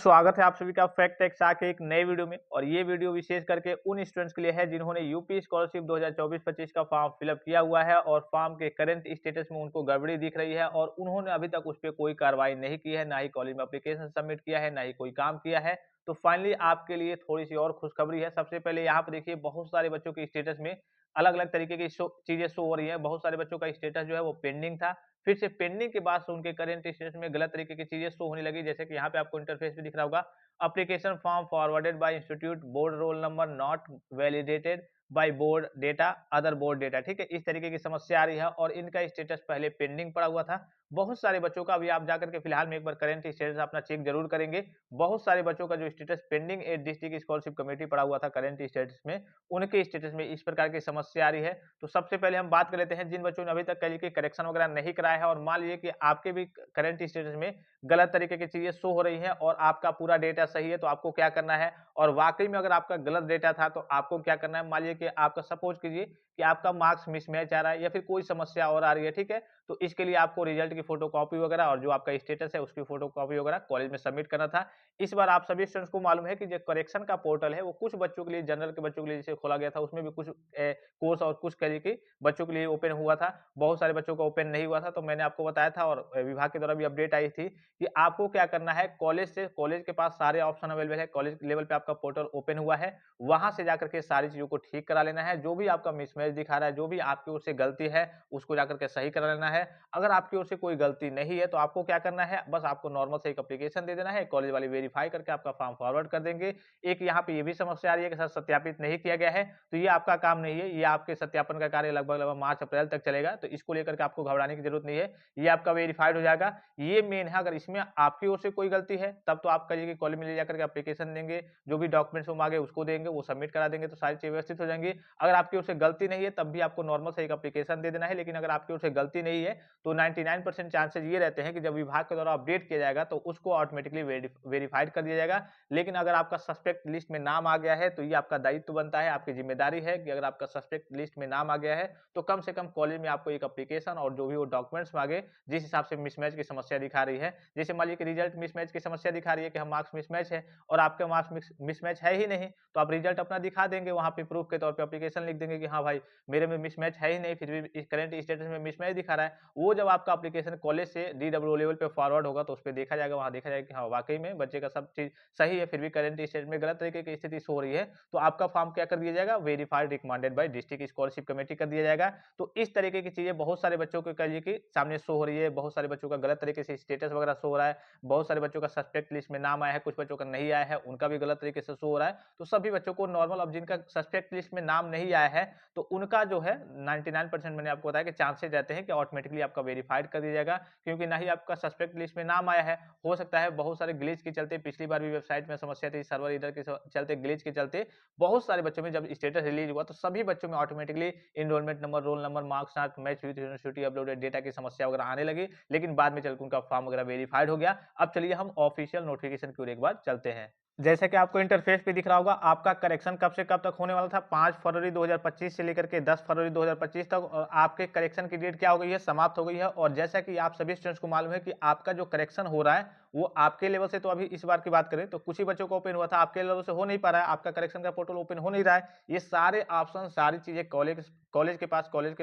स्वागत है आप सभी का फैक्ट टेक्सा के एक नए वीडियो में। और ये वीडियो विशेष करके उन स्टूडेंट्स के लिए है जिन्होंने यूपी स्कॉलरशिप 2024-25 का फॉर्म फिलअप किया हुआ है और फॉर्म के करंट स्टेटस में उनको गड़बड़ी दिख रही है और उन्होंने अभी तक उस पर कोई कार्रवाई नहीं की है, ना ही कॉलेज में एप्लीकेशन सबमिट किया है, ना ही कोई काम किया है। तो फाइनली आपके लिए थोड़ी सी और खुशखबरी है। सबसे पहले यहाँ पर देखिए, बहुत सारे बच्चों के स्टेटस में अलग अलग तरीके की चीजें शो हो रही है। बहुत सारे बच्चों का स्टेटस जो है वो पेंडिंग था, फिर से पेंडिंग के बाद से उनके करंट स्टेटस में गलत तरीके की चीजें शो होने लगी। जैसे कि यहाँ पे आपको इंटरफेस पे दिख रहा होगा, application form forwarded bye institute, board roll number not validated by board data, other board data. ठीक है, इस तरीके की समस्या आ रही है और इनका स्टेटस पहले पेंडिंग पड़ा हुआ था। बहुत सारे बच्चों का अभी आप जाकर के फिलहाल में एक बार करंट स्टेटस अपना चेक जरूर करेंगे। बहुत सारे बच्चों का जो status pending at district scholarship committee पड़ा हुआ था करंट स्टेटस में, उनके स्टेटस में इस प्रकार की समस्या आ रही है। तो सबसे पहले हम बात कर लेते हैं जिन बच्चों ने अभी तक कल की करेक्शन वगैरह नहीं कराया है और मान लीजिए कि आपके भी करंट स्टेटस में गलत तरीके की चीजें शो हो रही हैं और आपका पूरा डेटा सही है, तो आपको क्या करना है। और वाकई में अगर आपका गलत डेटा था तो आपको क्या करना है। मान लीजिए कि आपका सपोज कीजिए कि आपका मार्क्स मिसमैच आ रहा है या फिर कोई समस्या और आ रही है, ठीक है, तो इसके लिए आपको रिजल्ट की फोटो कॉपी वगैरह और जो आपका स्टेटस है उसकी फोटो कॉपी वगैरह कॉलेज में सबमिट करना था। इस बार आप सभी स्टूडेंट्स को मालूम है कि जो करेक्शन का पोर्टल है वो कुछ बच्चों के लिए, जनरल के बच्चों के लिए जैसे खोला गया था, उसमें भी कुछ कोर्स और कुछ तरीके बच्चों के लिए ओपन हुआ था। बहुत सारे बच्चों का ओपन नहीं हुआ था, तो मैंने आपको बताया था और विभाग के द्वारा भी अपडेट आई थी कि आपको क्या करना है। कॉलेज से, कॉलेज के पास सारे ऑप्शन अवेलेबल है, कॉलेज लेवल पे आपका पोर्टल ओपन हुआ है, वहां से जाकर के सारी चीजों को ठीक करा लेना है। जो भी आपका मिसमैच दिखा रहा है, जो भी आपकी ओर से गलती है, उसको जाकर के सही करा लेना है। अगर आपकी ओर से कोई गलती नहीं है तो आपको क्या करना है, बस आपको नॉर्मल से एक एप्लीकेशन दे देना है, कॉलेज वाले वेरीफाई करके आपका फॉर्म फॉरवर्ड कर देंगे। एक यहाँ पे ये भी समस्या आ रही है कि सर सत्यापित नहीं किया गया है, तो ये आपका काम नहीं है। ये आपके सत्यापन का कार्य लगभग लगभग मार्च अप्रैल तक चलेगा, तो इसको लेकर के आपको घबराने की जरूरत नहीं है। ये आपका वेरीफाइड हो जाएगा। ये मेन है। अगर इसमें आपकी ओर से कोई गलती है तब तो आप करिए कि कॉलेज में ले जाकर के एप्लीकेशन देंगे, जो भी डॉक्यूमेंट्स वो मांगे उसको देंगे, वो सबमिट करा देंगे, तो सारी चीजें व्यवस्थित हो जाएंगी। अगर आपकी ओर से गलती नहीं है तब भी आपको नॉर्मल से एक एप्लीकेशन दे देना है। लेकिन अगर आपकी ओर से गलती नहीं है तो 99% चांसेस ये रहते हैं कि जब विभाग के द्वारा अपडेट किया जाएगा तो उसको ऑटोमेटिकली वेरीफाइड कर दिया जाएगा। लेकिन अगर आपका सस्पेक्ट लिस्ट में नाम आ गया है तो ये आपका दायित्व बनता है, आपकी जिम्मेदारी है कि अगर आपका सस्पेक्ट लिस्ट में नाम आ गया है तो कम से कम कॉलेज में आपको एक एप्लीकेशन और जो भी वो डॉक्यूमेंट्स मांगे, जिस हिसाब से मिसमैच की समस्या दिखा रही है। जैसे मान लीजिए कि रिजल्ट मिसमैच की समस्या दिखा रही है कि हम मार्क्स मिसमैच है और आपके मार्क्स मिसमैच है ही नहीं, तो आप रिजल्ट अपना दिखा देंगे, वहां पे प्रूफ के तौर पे एप्लीकेशन लिख देंगे कि हाँ भाई मेरे में मिसमैच है ही नहीं, फिर भी करंट स्टेटस में मिसमैच दिखा रहा है। वो जब आपका एप्लीकेशन कॉलेज से डीडब्ल्यू लेवल पे फॉरवर्ड होगा तो उस पे देखा जाएगा, वहां देखा जाएगा कि हाँ वाकई में बच्चे का सब चीज सही है, फिर भी करंट स्टेट में गलत तरीके की स्थिति हो रही है, तो आपका फॉर्म क्या कर दिया जाएगा, verified recommended by district scholarship committee कर दिया जाएगा। तो इस तरीके की चीजें बहुत सारे बच्चों को कहिए कि सामने शो हो रही है। बहुत सारे बच्चों का गलत तरीके से स्टेटस वगैरह शो हो रहा है, बहुत सारे बच्चों का सस्पेक्ट लिस्ट में नाम आया है, कुछ बच्चों का नहीं आया है, उनका भी गलत तरीके से शो हो रहा है। तो सभी बच्चों को नॉर्मल, अब जिनका सस्पेक्ट लिस्ट में नाम नहीं आया है तो उनका जो है 99% मैंने आपको बताया कि चांसेस रहते हैं कि ऑटोमेटिकली आपका वेरीफाइड कर दिया जाएगा, क्योंकि ना ही आपका सस्पेक्ट लिस्ट में नाम आया है। हो सकता है बहुत सारे ग्लिच के चलते, पिछली बार भी वेबसाइट में समस्या थी, सर्वर एरर के चलते, ग्लिच के चलते बहुत सारे बच्चों में जब स्टेटस रिलीज हुआ तो सभी बच्चों में automatically enrolment number, roll number, marks not match with university uploaded data की समस्या वगैरह आने लगी। लेकिन बाद में चलकर उनका फॉर्म वगैरह वेरीफाइड हो गया। अब चलिए हम ऑफिशियल नोटिफिकेशन की ओर एक बार चलते हैं। जैसा कि आपको इंटरफेस पे दिख रहा होगा, आपका करेक्शन कब से कब तक होने वाला था, 5 फरवरी 2025 से लेकर के 10 फरवरी 2025 तक। और आपके करेक्शन की डेट क्या हो गई है, समाप्त हो गई है। और जैसा कि आप सभी स्टूडेंट्स को मालूम है कि आपका जो करेक्शन हो रहा है वो आपके लेवल से, तो अभी इस बार की बात करें तो कुछ ही बच्चों को ओपन हुआ था, आपके लेवल से हो नहीं पा रहा है, आपका करेक्शन का पोर्टल ओपन हो नहीं रहा है। ये सारे ऑप्शन, सारी चीजें कॉलेज के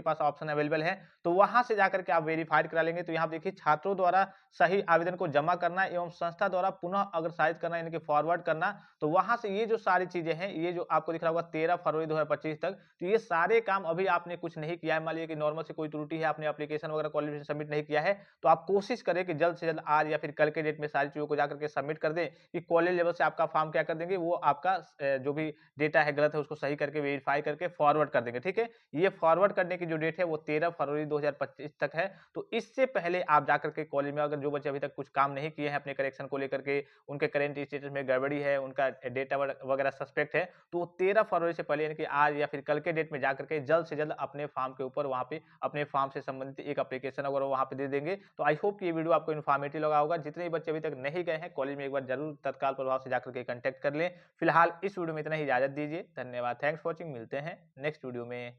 पास ऑप्शन अवेलेबल है, तो वहां से जाकर के आप वेरीफाइड करा लेंगे। तो यहाँ देखिए, छात्रों द्वारा सही आवेदन को जमा करना एवं संस्था द्वारा पुनः अग्रसारित करना, यानी कि फॉरवर्ड करना। तो वहां से ये जो सारी चीजें हैं, ये जो आपको दिख रहा होगा 13 फरवरी 2025 तक, तो ये सारे काम अभी आपने कुछ नहीं किया है। मान लीजिए कि नॉर्मल से कोई त्रुटि है, आपने एप्लीकेशन वगैरह कॉलेज में सबमिट नहीं किया है, तो आप कोशिश करें कि जल्द से जल्द आज या फिर कल के डेट में सारी चीजों को जाकर के सबमिट कर दें, कि कॉलेज लेवल से आपका फॉर्म क्या कर देंगे, वो आपका जो भी डेटा है गलत है उसको सही करके वेरीफाई करके फॉरवर्ड कर देंगे। ठीक है, ये फॉरवर्ड करने की जो डेट है वो 13 फरवरी 2025 तक है। तो इससे पहले आप जाकर के कॉलेज में, अगर जो बच्चे अभी तक कुछ काम नहीं किए हैं अपने करेक्शन को लेकर के, उनके करेंट स्टेटस में गड़बड़ी है, उनका डेटा वगैरह सस्पेक्ट है, तो 13 फरवरी से पहले, यानी कि आज या फिर कल के डेट में जाकर के जल्द से जल्द अपने फॉर्म के ऊपर, वहां पे अपने फॉर्म से संबंधित एक एप्लीकेशन अगर वहां पे दे देंगे। तो आई होप कि ये वीडियो आपको इन्फॉर्मेटिव लगा होगा। जितने भी बच्चे अभी तक नहीं गए हैं कॉलेज में, एक बार जरूर तत्काल प्रभाव से जाकर के कांटेक्ट कर लें। फिलहाल इस वीडियो में इतना ही, इजाजत दीजिए। धन्यवाद, थैंक्स फॉर वॉचिंग। मिलते हैं नेक्स्ट वीडियो में।